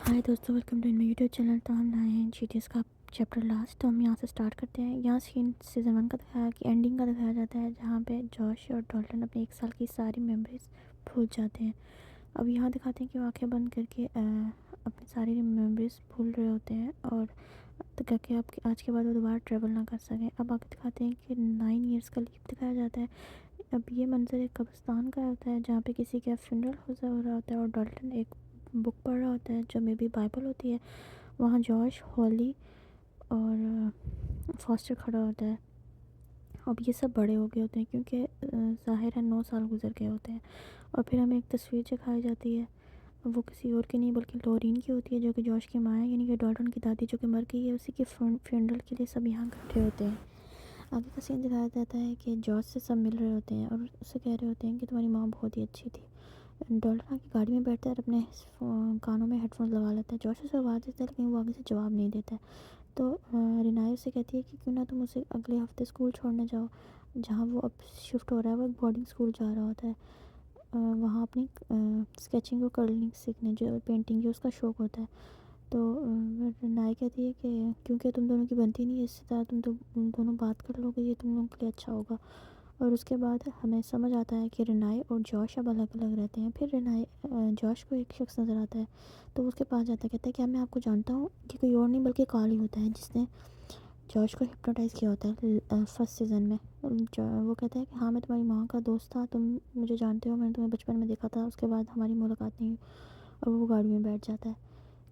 हाय दोस्तों, welcome to my YouTube channel. तो हम लाए हैं जीटीएस का चैप्टर लास्ट। तो हम यहाँ से स्टार्ट करते हैं। यहाँ सीज़न 1 का दिखाया कि एंडिंग का दिखाया जाता है, जहाँ पे जॉश और डॉल्टन अपने 1 साल की सारी मेमोरीज भूल जाते हैं। अब यहाँ दिखाते हैं कि वो आँखें बंद करके अपनी सारी मेमोरीज भूल रहे होते हैं, और तो करके अब आज के बाद वो दोबारा ट्रेवल ना कर सकें। अब आगे दिखाते हैं कि 9 ईयर्स का लीप दिखाया जाता है। अब ये मंजर एक कब्रिस्तान का होता है, जहाँ पे किसी का फ्यूनरल हो रहा होता है, और डॉल्टन एक बुक पढ़ रहा होता है जो मे बी बाइबल होती है। वहाँ जॉश, हॉली और फॉस्टर खड़ा होता है। अब ये सब बड़े हो गए होते हैं, क्योंकि ज़ाहिर है 9 साल गुजर गए होते हैं। और फिर हमें एक तस्वीर दिखाई जाती है। वो किसी और की नहीं बल्कि लोरीन की होती है, जो कि जॉश की माँ है, यानी कि डॉल्टन की दादी जो कि मर गई है। उसी के फ्यूनरल के लिए सब यहाँ इकट्ठे होते हैं। आगे का सीन दिखाया जाता है कि जॉर्ज से सब मिल रहे होते हैं और उससे कह रहे होते हैं कि तुम्हारी माँ बहुत ही अच्छी थी। डॉल्टन आके गाड़ी में बैठता है और अपने कानों में हेडफोन लगा लेता है। जॉर्ज उसे आवाज़ देता है, लेकिन वो आगे से जवाब नहीं देता है। तो रिनाया उससे कहती है कि क्यों ना तुम उसे अगले हफ्ते स्कूल छोड़ने जाओ, जहाँ वो अब शिफ्ट हो रहा है। वो एक बोर्डिंग स्कूल जा रहा होता है, वहाँ अपनी स्केचिंग और कर्लिंग सीखने, जो पेंटिंग की उसका शौक़ होता है। तो नाई कहती है कि क्योंकि तुम दोनों की बनती नहीं है, इससे ज़्यादा तुम दोनों बात कर लोगे, ये तुम लोगों के लिए अच्छा होगा। और उसके बाद हमें समझ आता है कि रिनाई और जॉश अब अलग अलग रहते हैं। फिर रिनाई जॉश को एक शख्स नज़र आता है, तो वो उसके पास जाता है, कहता है क्या मैं आपको जानता हूँ? कि कोई और नहीं बल्कि कार्ल ही होता है, जिसने जॉश को हिप्नोटाइज़ किया होता है फर्स्ट सीज़न में। वो कहता है कि हाँ, मैं तुम्हारी माँ का दोस्त था, तुम मुझे जानते हो, मैंने तुम्हें बचपन में देखा था। उसके बाद हमारी मुलाकात नहीं हुई। और वो गाड़ी में बैठ जाता है।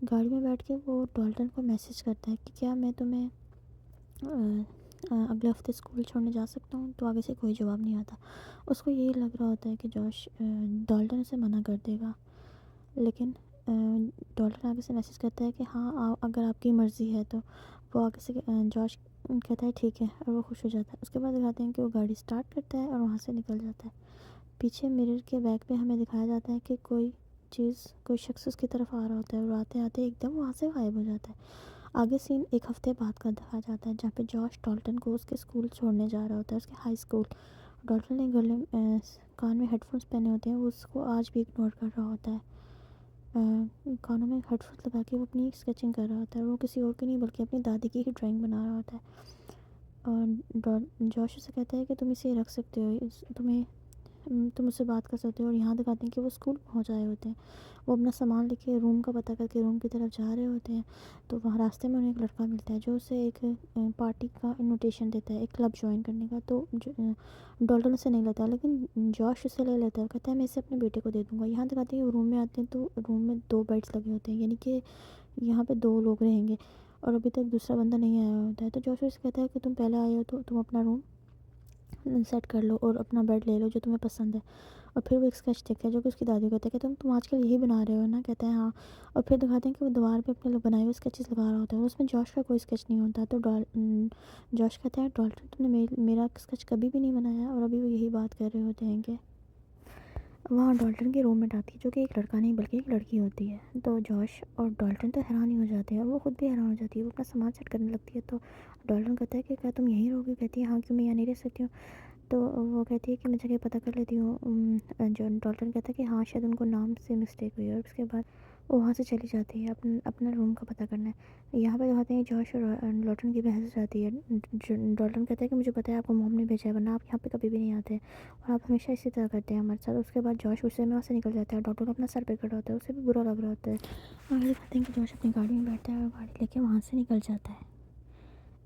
गाड़ी में बैठ के वो डॉल्टन को मैसेज करता है कि क्या मैं तुम्हें अगले हफ्ते स्कूल छोड़ने जा सकता हूँ? तो आगे से कोई जवाब नहीं आता। उसको यही लग रहा होता है कि जॉश डॉल्टन उसे मना कर देगा, लेकिन डॉल्टन आगे से मैसेज करता है कि हाँ, अगर आपकी मर्ज़ी है तो। वो आगे से जॉश कहता है ठीक है, और वो खुश हो जाता है। उसके बाद दिखाते हैं कि वो गाड़ी स्टार्ट करता है और वहाँ से निकल जाता है। पीछे मिरर के बैक पे हमें दिखाया जाता है कि कोई शख्स उसकी तरफ आ रहा होता है, और आते आते एकदम वहाँ से गायब हो जाता है। आगे सीन 1 हफ्ते बाद का दिखाया जाता है, जहाँ पे जॉश डॉल्टन को उसके स्कूल छोड़ने जा रहा होता है, उसके हाई स्कूल। डॉल्टन ने गले कान में हेडफोन्स पहने होते हैं, वो उसको आज भी इग्नोर कर रहा होता है। कानों में हेडफोन्स लगा के वो अपनी स्केचिंग कर रहा होता है। वो किसी और की नहीं बल्कि अपनी दादी की ही ड्राइंग बना रहा होता है। और जॉश उसे कहता है कि तुम इसे रख सकते हो, तुम उससे बात कर सकते हो। और यहाँ दिखाते हैं कि वो स्कूल पहुँच आए होते हैं। वो अपना सामान लेके रूम का पता करके रूम की तरफ जा रहे होते हैं। तो वहाँ रास्ते में उन्हें एक लड़का मिलता है, जो उसे एक पार्टी का इनविटेशन देता है, एक क्लब ज्वाइन करने का। तो डॉल्टन उसे नहीं लेता, लेकिन जॉश उसे ले लेता है। कहता है मैं इसे अपने बेटे को दे दूँगा। यहाँ दिखाते हैं कि वो रूम में आते हैं, तो रूम में 2 बेड्स लगे होते हैं, यानी कि यहाँ पे 2 लोग रहेंगे, और अभी तक दूसरा बंदा नहीं आया होता है। तो जॉश उसे कहता है कि तुम पहले आए हो, तो तुम अपना रूम सेट कर लो और अपना बेड ले लो जो तुम्हें पसंद है। और फिर वो एक स्केच देखता है, जो कि उसकी दादी को कहता है कि तुम आजकल यही बना रहे हो ना? कहता है हाँ। और फिर दिखाते हैं कि वो दीवार पे अपने लोग बनाए हुए स्केचेस लगा रहा होता है, और उसमें जॉश का कोई स्केच नहीं होता। तो जॉश कहता है डॉल्टन, तुमने मेरा स्केच कभी भी नहीं बनाया। और अभी वो यही बात कर रहे होते हैं कि वहाँ डॉल्टन की रूममेट आती है, जो कि एक लड़का नहीं बल्कि एक लड़की होती है। तो जॉश और डॉल्टन तो हैरान ही हो जाते हैं, और वो खुद भी हैरान हो जाती है। वो अपना सामान सेट करने लगती है। तो डॉल्टन कहता है कि क्या तुम यहीं रहोगी? कहती है हाँ, क्यों, मैं यहाँ नहीं रह सकती हूँ? तो वो कहती है कि मैं जगह पता कर लेती हूँ। जो डॉल्टन कहता है कि हाँ, शायद उनको नाम से मिस्टेक हुई है। और उसके बाद वो वहाँ से चली जाती है अपना रूम का पता करना है। यहाँ पे दिखाते हैं जॉश और डॉल्टन की बहस हो जाती है। डॉल्टन कहता है कि मुझे पता है आपको मॉम ने भेजा है, वरना आप यहाँ पे कभी भी नहीं आते, और आप हमेशा इसी तरह करते हैं हमारे साथ। उसके बाद जॉश गुस्से में वहाँ से निकल जाता है। डॉल्टन अपना सर पकड़ा होता है, उसे भी बुरा लग रहा होता है। और दिखाते हैं कि जॉश अपनी गाड़ी में बैठता है और गाड़ी लेके वहाँ से निकल जाता है।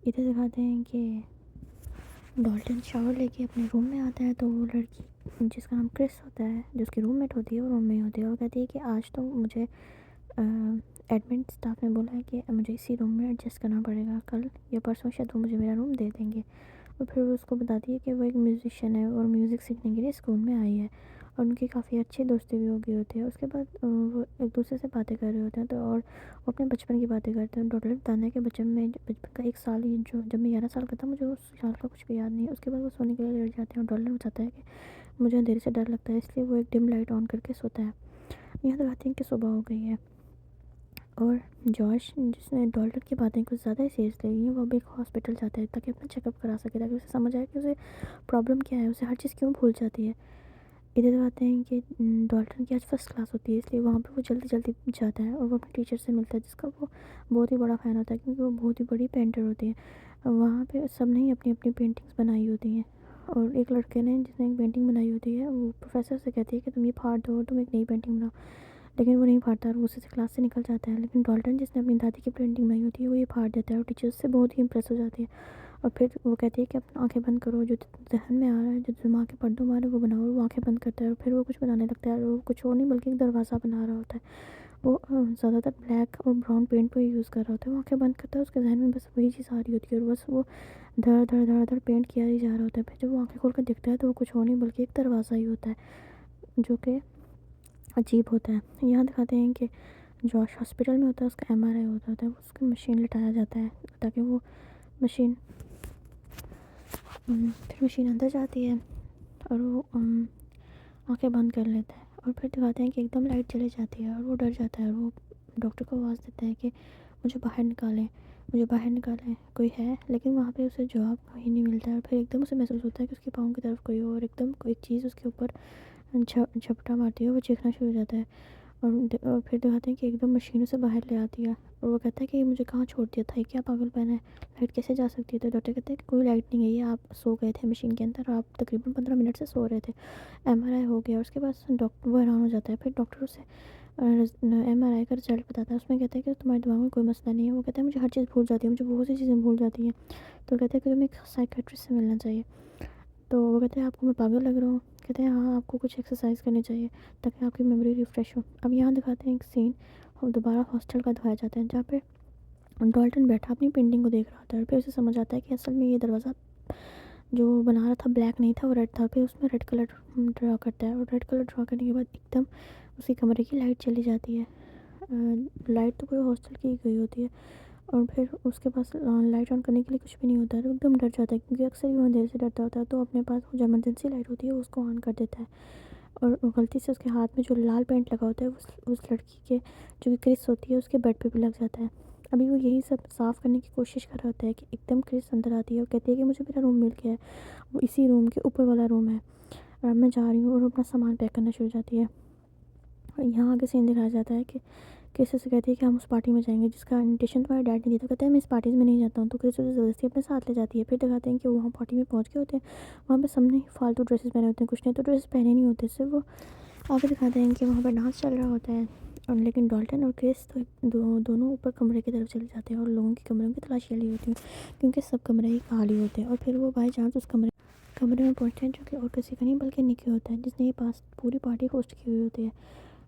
इधर दिखाते हैं कि डॉल्टन शावर लेके अपने रूम में आता है। तो वो लड़की जिसका नाम क्रिस होता है, जो उसकी रूममेट होती है, वो रूम में ही होती है। और कहती है कि आज तो मुझे एडमिन स्टाफ ने बोला है कि मुझे इसी रूम में एडजस्ट करना पड़ेगा, कल या परसों शायद वो मुझे मेरा रूम दे देंगे। और फिर वो उसको बताती है कि वो एक म्यूज़िशियन है और म्यूज़िक सीखने के लिए स्कूल में आई है, और उनकी काफ़ी अच्छी दोस्ती भी हो गई होती है। उसके बाद वो एक दूसरे से बातें कर रहे होते हैं। तो और वो अपने बचपन की बातें करते हैं। डॉक्टर बताना है कि बचपन का 1 साल ही, जो जब मैं 11 साल का था, मुझे उस साल का कुछ भी याद नहीं है। उसके बाद वो सोने के लिए लेट जाते हैं, और डॉक्टर बताता है कि मुझे अंधेरे से डर लगता है, इसलिए वो एक डिम लाइट ऑन करके सोता है। यहाँ दिखाते हैं कि सुबह हो गई है, और जॉश, जिसने डॉल्टन की बातें कुछ ज़्यादा ही सीरियस ले ली हैं, वो अब एक हॉस्पिटल जाता है ताकि अपना चेकअप करा सके, ताकि उसे समझ आए कि उसे प्रॉब्लम क्या है, उसे हर चीज़ क्यों भूल जाती है। इधर दिखाते हैं कि डॉल्टन की आज फर्स्ट क्लास होती है, इसलिए वहाँ पे वो जल्दी जल्दी जाता है और वो अपने टीचर से मिलता है, जिसका वो बहुत ही बड़ा फ़ैन होता है क्योंकि वो बहुत ही बड़ी पेंटर होती है। वहाँ पे सब ने ही अपनी अपनी पेंटिंग्स बनाई होती हैं, और एक लड़के ने जिसने एक पेंटिंग बनाई होती है वो प्रोफेसर से कहती है कि तुम ये फाड़ दो और तुम एक नई पेंटिंग बनाओ, लेकिन वो नहीं फाड़ता और वो उसी से क्लास से निकल जाता है। लेकिन डॉल्टन जिसने अपनी दादी की पेंटिंग बनाई होती है वो ये फाड़ देता है और टीचर उससे बहुत ही इंप्रेस हो जाती है, और फिर वो कहती है कि अपनी आंखें बंद करो, जो जहन में आ रहा है, जो दिमाग के पर्दों में आ रहा है वो बनाओ, और वो आंखें बंद करता है और फिर वो कुछ बनाने लगता है, और वो कुछ और नहीं बल्कि एक दरवाज़ा बना रहा होता है। वो ज़्यादातर ब्लैक और ब्राउन पेंट को ही यूज़ कर रहा होता है। वो आंखें बंद करता है, उसके जहन में बस वही चीज़ आ रही होती है और बस वो धड़ धड़ धड़ धड़ पेंट किया ही जा रहा होता है। फिर जब वो आंखें खोल कर देखता है तो वो कुछ और नहीं बल्कि एक दरवाज़ा ही होता है, जो कि अजीब होता है। यहाँ दिखाते हैं कि जॉश हॉस्पिटल में होता है, उसका एमआरआई होता है, उसकी मशीन लिटाया जाता है ताकि वो मशीन फिर मशीन अंदर जाती है और वो आंखें बंद कर लेता है, और फिर दिखाते हैं कि एकदम लाइट चली जाती है और वो डर जाता है और वो डॉक्टर को आवाज़ देता है कि मुझे बाहर निकालें, मुझे बाहर निकालें, कोई है। लेकिन वहाँ पे उसे जवाब कहीं नहीं मिलता है, और फिर एकदम उसे महसूस होता है कि उसके पाँव की तरफ कोई और एकदम कोई चीज़ उसके ऊपर झपटा मारती है, वो चीखना शुरू हो जाता है। और फिर दिखाते हैं कि एकदम मशीन उसे बाहर ले आती है और वो कहता है कि ये मुझे कहाँ छोड़ दिया था, ये क्या पागलपन है, लाइट कैसे जा सकती है। तो डॉक्टर कहते हैं कि कोई लाइट नहीं है, ये आप सो गए थे मशीन के अंदर, आप तकरीबन 15 मिनट से सो रहे थे। एमआरआई हो गया, उसके बाद डॉक्टर वो हैरान हो जाता है। फिर डॉक्टर उसे एमआरआई का रिजल्ट बताता है, उसमें कहता है कि तुम्हारे दिमाग में कोई मसला नहीं है। वो कहता है मुझे हर चीज़ भूल जाती है, मुझे बहुत सी चीज़ें भूल जाती हैं। तो कहते हैं कि तुम्हें एक साइकेट्रिस्ट से मिलना चाहिए। तो वो कहते हैं आपको मैं पागल लग रहा हूँ। कहते हैं हाँ, आपको कुछ एक्सरसाइज करनी चाहिए ताकि आपकी मेमोरी रिफ़्रेश हो। अब यहाँ दिखाते हैं एक सीन, और दोबारा हॉस्टल का दिखाया जाता है जहाँ पे डॉल्टन बैठा अपनी पेंटिंग को देख रहा होता है, और फिर उसे समझ आता है कि असल में ये दरवाज़ा जो बना रहा था ब्लैक नहीं था, वो रेड था। फिर उसमें रेड कलर ड्रा करता है, और रेड कलर ड्रा करने के बाद एकदम उसके कमरे की लाइट चली जाती है। लाइट तो पूरे हॉस्टल की ही गई होती है, और फिर उसके पास लाइट ऑन करने के लिए कुछ भी नहीं होता है, तो एकदम डर जाता है क्योंकि अक्सर ही वो अंधेरे से डरता होता है। तो अपने पास जो इमरजेंसी लाइट होती है उसको ऑन कर देता है, और गलती से उसके हाथ में जो लाल पेंट लगा होता है उस लड़की के जो कि क्रिस होती है उसके बेड पे भी लग जाता है। अभी वो यही सब साफ़ करने की कोशिश कर रहा होता है कि एकदम क्रिस अंदर आती है और कहती है कि मुझे मेरा रूम मिल गया है, वो इसी रूम के ऊपर वाला रूम है और मैं जा रही हूँ, और अपना सामान पैक करना शुरू हो जाती है। और यहाँ आगे सीन दिखाया जाता है कि क्रिस से कहती है कि हम उस पार्टी में जाएंगे जिसका इन्विटेशन तुम्हारे डैड ने दिया था। कहता है मैं इस पार्टी में नहीं जाता हूँ, तो क्रिस उसे ज़बरदस्ती अपने साथ ले जाती है। फिर दिखाते हैं कि वो वहाँ पार्टी में पहुँच गए होते हैं, वहाँ पे सबने ही फालतू ड्रेसेस पहने होते हैं, कुछ ने तो ड्रेसेस पहने नहीं होते, सिर्फ वो आगे दिखाते हैं कि वहाँ पर डांस चल रहा होता है। और लेकिन डॉल्टन और क्रिस तो दोनों ऊपर कमरे की तरफ चले जाते हैं और लोगों के कमरों की तलाशी ली होती है क्योंकि सब कमरे ही खाली होते हैं। और फिर वो बाई चांस उस कमरे में पहुँचते हैं जो कि और किसी का नहीं बल्कि निकी होता है, जिसने ये पास पूरी पार्टी होस्ट की हुई होती है।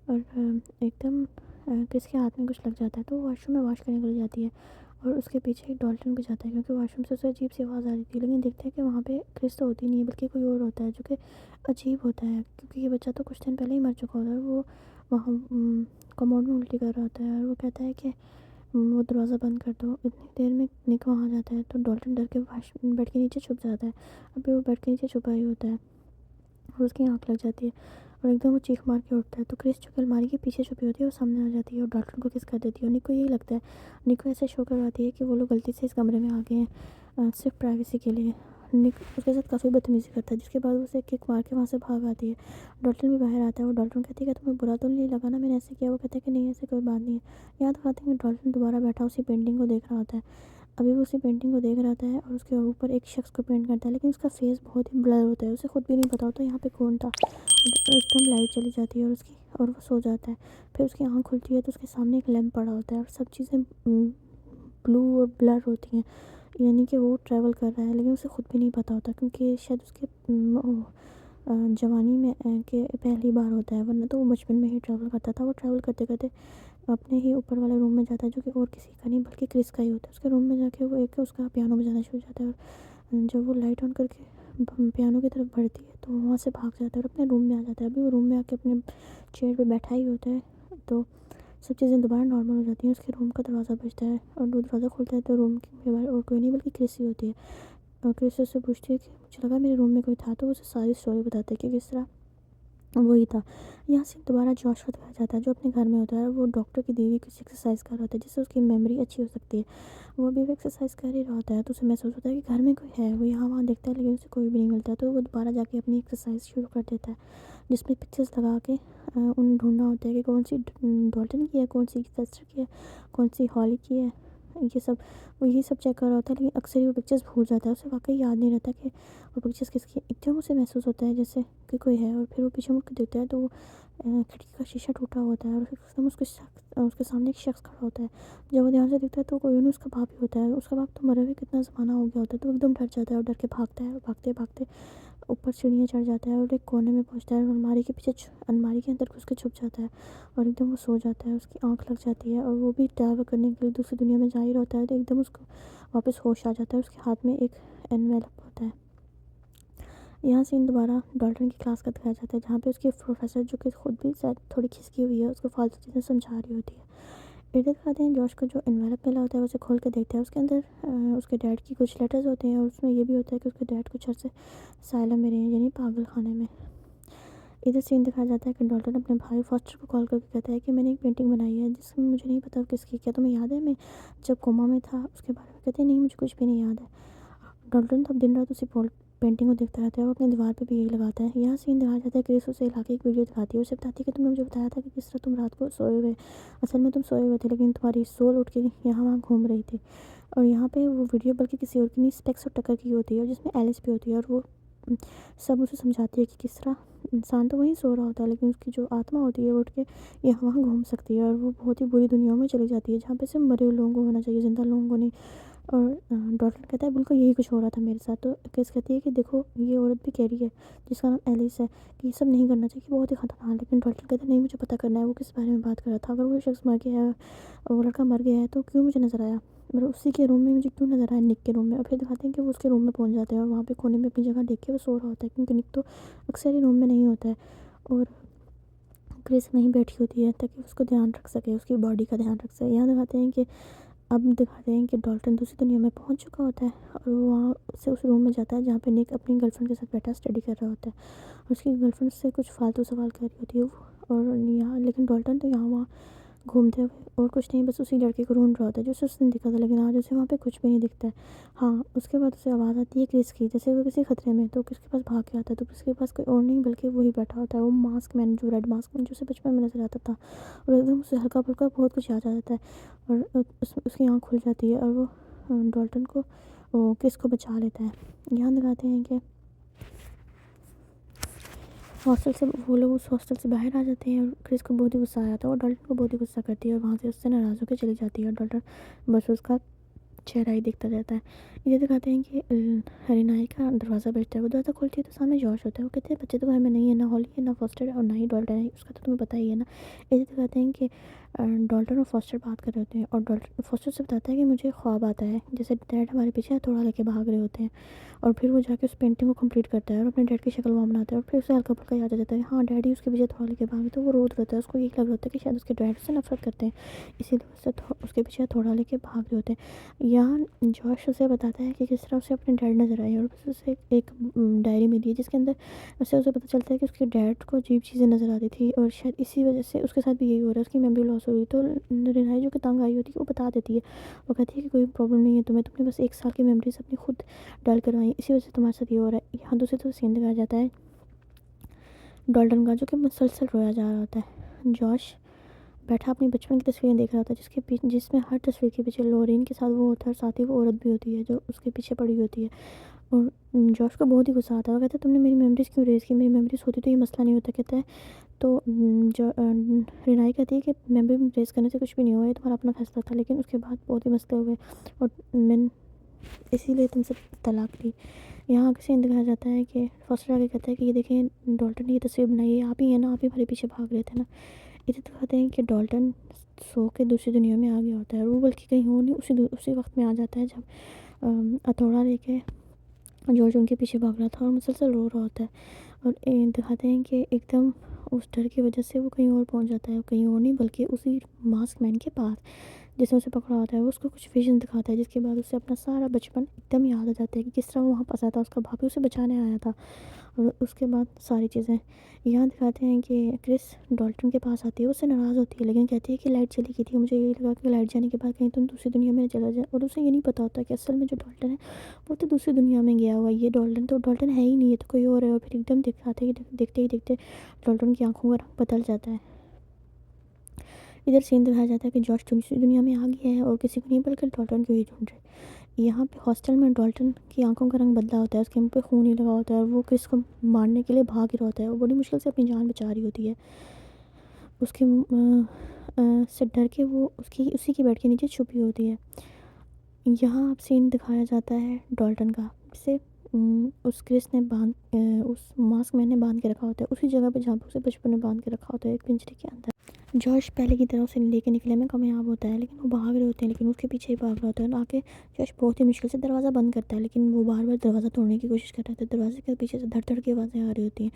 और एकदम क्रिस के हाथ में कुछ लग जाता है, तो वो वॉशरूम में वॉश करने के लिए जाती है, और उसके पीछे एक डॉल्टन भी जाता है क्योंकि वॉशरूम से उसे अजीब सी आवाज़ आ रही थी। लेकिन देखते हैं कि वहाँ पे क्रिस तो होती नहीं है बल्कि कोई और होता है, जो कि अजीब होता है क्योंकि ये बच्चा तो कुछ दिन पहले ही मर चुका होता है। वो वहाँ कमोड में उल्टी कर रहा होता है, और वो कहता है कि वो दरवाज़ा बंद कर दो। इतनी देर में निक वहाँ आ जाता है, तो डॉल्टन डर के वाश बेड के नीचे छुप जाता है। अभी वो बेड के नीचे छुपा ही होता है और उसकी आँख लग जाती है, और एकदम वो चीख मार के उठता है। तो क्रिस जो कि अलमारी के पीछे छुपी होती है वो सामने आ जाती है और डॉल्टन को किस कर देती है, और निको यही लगता है। निको ऐसे शो करवाती है कि वो लोग गलती से इस कमरे में आ गए हैं सिर्फ प्राइवेसी के लिए। निक उसके साथ काफ़ी बदतमीज़ी करता है, जिसके बाद वो उसे किक मार के वहाँ से भाग आती है। डॉल्टन भी बाहर आता है, वो डॉल्टन कहती है कि तुम्हें बुरा तो नहीं लगा ना मैंने ऐसे किया। वो कहता है कि नहीं ऐसी कोई बात नहीं है। यहाँ दिखाते हैं कि डॉल्टन दोबारा बैठा उसी पेंटिंग को देख रहा होता है। अभी वो उसी पेंटिंग को देख रहा होता है और उसके ऊपर एक शख्स को पेंट करता है, लेकिन उसका फेस बहुत ही ब्लर होता है, उसे खुद भी नहीं पता होता यहाँ पे कौन था। और एकदम लाइट चली जाती है और उसकी, और वो सो जाता है। फिर उसकी आँख खुलती है तो उसके सामने एक लैंप पड़ा होता है और सब चीज़ें ब्लू और ब्लर होती हैं, यानी कि वो ट्रैवल कर रहा है, लेकिन उसे खुद भी नहीं पता होता क्योंकि शायद उसके जवानी में के पहली बार होता है, वरना तो वो बचपन में ही ट्रैवल करता था। वो ट्रैवल करते करते अपने ही ऊपर वाले रूम में जाता है जो कि और किसी का नहीं बल्कि क्रिस का ही होता है। उसके रूम में जाके वो एक उसका पियानो बजाना शुरू हो जाता है, और जब वो लाइट ऑन करके पियानो की तरफ बढ़ती है तो वहाँ से भाग जाता है और अपने रूम में आ जाता है। अभी वो रूम में आके अपने चेयर पे बैठा ही होता है, तो सब चीज़ें दोबारा नॉर्मल हो जाती हैं। उसके रूम का दरवाज़ा बजता है और वो दरवाज़ा खुलता है तो रूम के बाहर और कोई नहीं बल्कि क्रिस ही होती है। और क्रिस उससे पूछती है कि मुझे लगा मेरे रूम में कोई था, तो वो उसे सारी स्टोरी बताता है कि किस तरह वही था। यहाँ से दोबारा जॉश को दिखाया जाता है जो अपने घर में होता है, वो डॉक्टर की दी हुई कुछ एक्सरसाइज कर रहा होता है जिससे उसकी मेमोरी अच्छी हो सकती है। वो अभी भी एक्सरसाइज कर ही रहा होता है, तो उसे महसूस होता है कि घर में कोई है। वो यहाँ वहाँ देखता है लेकिन उसे कोई भी नहीं मिलता, तो वो दोबारा जाके अपनी एक्सरसाइज शुरू कर देता है जिसमें पिक्चर्स लगा के उन्हें ढूंढना होता है कि कौन सी डॉल्टन की है, कौन सी सेस्टर की है, कौन सी हॉली की है। ये सब वो यही सब चेक कर रहा होता है, लेकिन अक्सर ही वो पिक्चर्स भूल जाता है। उसे वाकई याद नहीं रहता कि वो पिक्चर्स किसकी है। एकदम उसे महसूस होता है जैसे कि कोई है, और फिर वो पीछे मुड़ के देखता है तो वो खिड़की का शीशा टूटा होता है, और फिर एकदम उसके सामने एक शख्स खड़ा होता है। जब वो ध्यान से देखता है तो कोई नहीं, उसका बाप ही होता है। उसका बाप तो मरे हुए कितना ज़माना हो गया होता है, तो वो एकदम डर जाता है और डर के भागता है, और भागते भागते ऊपर सीढ़ियाँ चढ़ जाता है और एक कोने में पहुंचता है, और अलमारी के पीछे अलमारी के अंदर घुस के छुप जाता है, और एकदम वो सो जाता है। उसकी आंख लग जाती है, और वो भी ट्रैवल करने के लिए दूसरी दुनिया में जा ही रहता है, तो एकदम उसको वापस होश आ जाता है। उसके हाथ में एक एनवेलप होता है। यहाँ सीन दोबारा डॉल्टन की क्लास का दिखाया जाता है, जहाँ पे उसकी प्रोफेसर, जो कि खुद भी शायद थोड़ी खिसकी हुई है, उसको फालतू चीज़ें समझा रही होती है। इधर दिखाते हैं जॉश को जो एनवेलप मिला होता है, उसे खोल के देखता है। उसके अंदर उसके डैड की कुछ लेटर्स होते हैं, और उसमें ये भी होता है कि उसके डैड कुछ अर्से साइलम में रहे हैं, यानी पागल खाने में। इधर सीन दिखाया जाता है कि डॉल्टन अपने भाई फॉस्टर को कॉल करके कहता है कि मैंने एक पेंटिंग बनाई है, जिसमें मुझे नहीं पता किसकी, क्या तुम्हें याद है मैं जब कोमा में था उसके बारे में। कहते हैं नहीं, मुझे कुछ भी नहीं याद है। डॉल्टन तब दिन रात उसी पेंटिंग को देखता रहता है, और अपनी दीवार पे भी यही लगाता है। यहाँ सीन दिखाया जाता है क्रिस उसे इलाके एक वीडियो दिखाती है। उसे बताती है कि तुमने मुझे बताया था कि किस तरह तुम रात को सोए हुए, असल में तुम सोए हुए थे, लेकिन तुम्हारी सोल उठ के यहाँ वहाँ घूम रही थी। और यहाँ पे वो वीडियो बल्कि किसी और की नहीं, स्पेक्स और टक्कर की होती है, और जिसमें एलिस भी होती है, और वो सब उसे समझाती है कि किस तरह इंसान तो वहीं सो रहा होता है, लेकिन उसकी जो आत्मा होती है वो उठ के यहाँ वहाँ घूम सकती है, और वो बहुत ही बुरी दुनियाओं में चली जाती है, जहाँ पे सिर्फ मरे हुए लोगों को होना चाहिए, जिंदा लोगों को नहीं। और डॉल्टन कहता है बिल्कुल यही कुछ हो रहा था मेरे साथ। तो क्रिस कहती है कि देखो ये औरत भी कह रही है, जिसका नाम एलिस है, कि ये सब नहीं करना चाहिए, बहुत ही खतरनाक है। लेकिन डॉल्टन कहता है नहीं, मुझे पता करना है वो किस बारे में बात कर रहा था। अगर वो शख्स मर गया है, वो लड़का मर गया है, तो क्यों मुझे नज़र आया, मतलब उसी के रूम में मुझे क्यों नज़र आया, निक के रूम में। और फिर दिखाते हैं कि वो उसके रूम में पहुंच जाते हैं, और वहाँ पे कोने में अपनी जगह देख के वो सो रहा होता है, क्योंकि निक तो अक्सर ही रूम में नहीं होता है। और क्रिस वहीं बैठी होती है ताकि उसको ध्यान रख सके, उसकी बॉडी का ध्यान रख सके। यहाँ दिखाते हैं कि डॉल्टन दूसरी दुनिया में पहुंच चुका होता है, और वो वहाँ से उस रूम में जाता है जहाँ पे निक अपनी गर्लफ्रेंड के साथ बैठा स्टडी कर रहा होता है, और उसकी गर्लफ्रेंड से कुछ फालतू सवाल कर रही होती है वो। और यहाँ लेकिन डॉल्टन तो यहाँ वहाँ घूमते हुए और कुछ नहीं, बस उसी लड़के को ढूंढ रहा होता है जो उस दिन दिखा था, लेकिन आज उसे वहाँ पे कुछ भी नहीं दिखता है। हाँ, उसके बाद उसे आवाज़ आती है क्रिस की, जैसे वो किसी खतरे में, तो किसके पास भाग के आता है, तो किसके पास कोई और नहीं बल्कि वही बैठा होता है, वो मास्क मैन, जो रेड मास्क मैन जो उसे बचपन में नजर आता था। और एकदम उसे हल्का फुल्का बहुत कुछ याद आ जाता है, और उसकी आँख खुल जाती है, और वो डॉल्टन को क्रिस को बचा लेता है। यहाँ दिखाते हैं कि हॉस्टल से वो लोग उस हॉस्टल से बाहर आ जाते हैं, और क्रिस को बहुत ही गुस्सा आया था, और डॉल्टन को बहुत ही गुस्सा करती है, और वहाँ से उससे नाराज़ होकर चली जाती है, और डॉल्टन बस उसका चेहरा ही दिखता रहता है। ये दिखाते हैं कि हरिनाई का दरवाज़ा बजता है, वो दरवाज़ा खोलती है तो सामने जॉश होता है। वो कहते हैं बच्चे तो घर में नहीं है, ना हॉली है, ना फॉस्टर है, और ना ही डॉल्टन है, उसका तो तुम्हें पता ही है ना। ये दिखाते हैं कि डॉल्टन और फॉस्टर बात कर रहे होते हैं, और डॉल्टन फॉस्टर से बताता है कि मुझे ख्वाब आता है जैसे डैड हमारे पीछे थोड़ा लेके भाग रहे होते हैं। और फिर वो जाके उस पेंटिंग को कंप्लीट करता है, और अपने डैड की शक्ल वहाँ बनाता है, और फिर उसे हल्का फुल्का याद आ जाता है हाँ डैडी उसके पीछे थोड़ा लेके भागे, तो वो रोद रहता है। उसको यही लग रहा होता है कि शायद उसके डैड से नफरत करते हैं, इसीलिए उसके पीछे थोड़ा लेके भाग रहे होते हैं। यहाँ जॉश उसे बताता है कि किस तरह उसे अपने डैड नज़र आए, और बस उसे एक डायरी मिली है जिसके अंदर उसे पता चलता है कि उसके डैड को अजीब चीज़ें नज़र आती थी, और शायद इसी वजह से उसके साथ भी यही हो रहा है, उसकी मेमोरी लॉस हो रही। तो रिनाई जो कि तंग आई होती है वो बता देती है, वो कहती है कि कोई प्रॉब्लम नहीं है तुम्हें, तुमने बस 1 साल की मेमोरीज अपनी खुद डाल करवाई, इसी वजह से तुम्हारे साथ ये हो रहा है। यहाँ दूसरी तरफ सीन दिखाया जाता है डॉल्टन का, जो कि मुसलसल रोया जा रहा होता है। जॉश बैठा अपनी बचपन की तस्वीरें देख रहा होता है, जिसमें हर तस्वीर के पीछे लोरेन के साथ वो होता है, और साथ ही वो औरत भी होती है जो उसके पीछे पड़ी होती है। और जॉश को बहुत ही गुस्सा आता है, वो कहता है तुमने मेरी मेमोरीज क्यों रेज़ की, मेरी मेमोरीज होती तो ये मसला नहीं होता। कहता है तो जो रिनाई कहती है कि मेमोरी रेज़ करने से कुछ भी नहीं हुआ, ये तुम्हारा अपना फैसला था, लेकिन उसके बाद बहुत ही मसले हुए, और मैंने इसीलिए तुमसे तलाक ली। यहाँ आगे सीन दिखाया जाता है कि फॉस्टर आगे कहता है कि ये देखें डॉल्टन ने ये तस्वीर बनाई है, आप ही है ना, आप ही हमारे पीछे भाग रहे थे ना। इसे दिखाते हैं कि डॉल्टन सो के दूसरी दुनिया में आ गया होता है, और वो बल्कि कहीं और नहीं, उसी वक्त में आ जाता है जब हथौड़ा लेके जॉर्ज उनके पीछे भाग रहा था और मुसलसल रो रहा होता है। और दिखाते हैं कि एकदम उस डर की वजह से वो कहीं और पहुंच जाता है, कहीं और नहीं बल्कि उसी मास्क मैन के पास जिसने उसे पकड़ा होता है। वो उसको कुछ विजन दिखाता है, जिसके बाद उसे अपना सारा बचपन एकदम याद आ जाता है कि किस तरह वो वहाँ फंसा था, उसका भाभी उसे बचाने आया था, और उसके बाद सारी चीज़ें यहाँ दिखाते हैं कि क्रिस डॉल्टन के पास आती है, उससे नाराज़ होती है लेकिन कहती है कि लाइट चली गई थी, मुझे यही लगा कि लाइट जाने के बाद कहीं तुम दूसरी दुनिया में चला जाए। और उसे ये नहीं पता होता कि असल में जो डॉल्टन है वो तो दूसरी दुनिया में गया हुआ है, ये डॉल्टन है ही नहीं, ये तो कोई और है। और फिर एकदम दिखाते ही देखते ही देखते डॉल्टन की आंखों का रंग बदल जाता है। इधर सीन दिखाया जाता है कि जॉर्ज दूसरी दुनिया में आ गया है और किसी को नहीं बल्कि डॉल्टन को ही ढूंढ रहे हैं। यहाँ पे हॉस्टल में डॉल्टन की आंखों का रंग बदला होता है, उसके मुंह पे खून ही लगा होता है और वो क्रिस को मारने के लिए भाग ही रहा होता है। वो बड़ी मुश्किल से अपनी जान बचा रही होती है। उसके से डर के वो उसकी उसी की बेड के नीचे छुपी होती है। यहाँ अब सीन दिखाया जाता है डॉल्टन का, जिसे उस क्रिस ने उस मास्क मैन ने बांध के रखा होता है उसी जगह पे जहाँ पे उसे बचपन में बांध के रखा होता है, एक पिंजरे के अंदर। जॉश पहले की तरह उसे लेके निकलने में कामयाब होता है, लेकिन वो भाग रहे होते हैं, लेकिन उसके पीछे ही भाग रहा होता है। आके जॉश बहुत ही मुश्किल से दरवाज़ा बंद करता है, लेकिन वो बार बार दरवाज़ा तोड़ने की कोशिश कर रहा था। दरवाजे के पीछे से धड़ धड़ की आवाज़ें आ रही होती हैं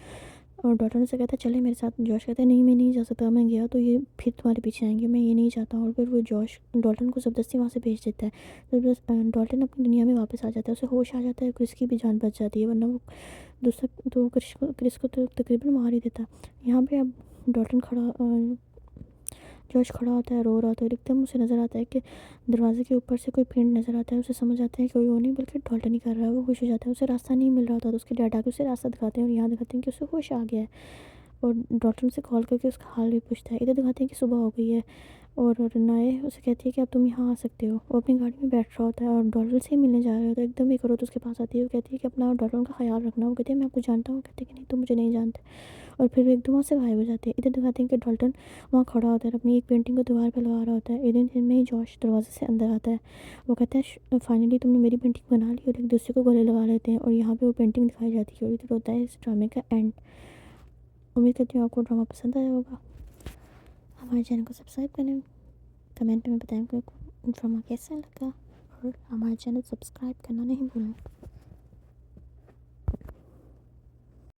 और डॉक्टर से कहता है चले मेरे साथ। जॉश कहता है नहीं मैं नहीं जा सकता, मैं गया तो ये फिर तुम्हारे पीछे आएंगे, मैं ये नहीं चाहता हूँ। और फिर वो जॉश डॉल्टन को ज़बरदस्ती वहाँ से भेज देता है। डॉल्टन अपनी दुनिया में वापस आ जाता है, उसे होश आ जाता है, क्रिस की भी जान बच जाती है, वरना वो दूसरा तो क्रिस को तो तकरीबन मार ही देता। यहाँ पे अब डॉल्टन जॉर्ज खड़ा होता है, रो रहा होता है। एकदम उसे नज़र आता है कि दरवाजे के ऊपर से कोई पेंट नज़र आता है। उसे समझ आता है कि कोई और नहीं बल्कि डॉल्टन ही कर रहा है। वो खुश हो जाता है, उसे रास्ता नहीं मिल रहा होता तो उसके डैड आके उसे रास्ता दिखाते हैं और यहाँ दिखाते हैं कि उसे होश आ गया है और डॉल्टन से कॉल करके उसका हाल भी पूछता है। इधर दिखाते हैं कि सुबह हो गई है और नाए उसे कहती है कि अब तुम यहाँ आ सकते हो। वो अपनी गाड़ी में बैठ रहा होता है और डॉल्टन से ही मिलने जा रहा होता है। एकदम एक औरत उसके पास आती है, वो कहती है कि अपना और डॉल्टन का ख्याल रखना। वो कहती है मैं आपको जानता हूँ, कहते हैं कि नहीं तुम मुझे नहीं जानते। और फिर वो एकदम वहाँ से गायब हो जाते हैं। इधर दिखाते हैं कि डॉल्टन वहाँ खड़ा होता है, अपनी एक पेंटिंग को दीवार पे लगा रहा होता है। इधर दिन में ही जॉश दरवाजे से अंदर आता है। वो कहता है फाइनली तुमने मेरी पेंटिंग बना ली, और एक दूसरे को गले लगा लेते हैं और यहाँ पे वो पेंटिंग दिखाई जाती है और इधर होता है इस ड्रामे का एंड। उम्मीद करती हूँ आपको ड्रामा पसंद आया होगा। हमारे चैनल को सब्सक्राइब करें, कमेंट में बताएं कि ड्रामा कैसा लगा और हमारे चैनल सब्सक्राइब करना नहीं भूलें।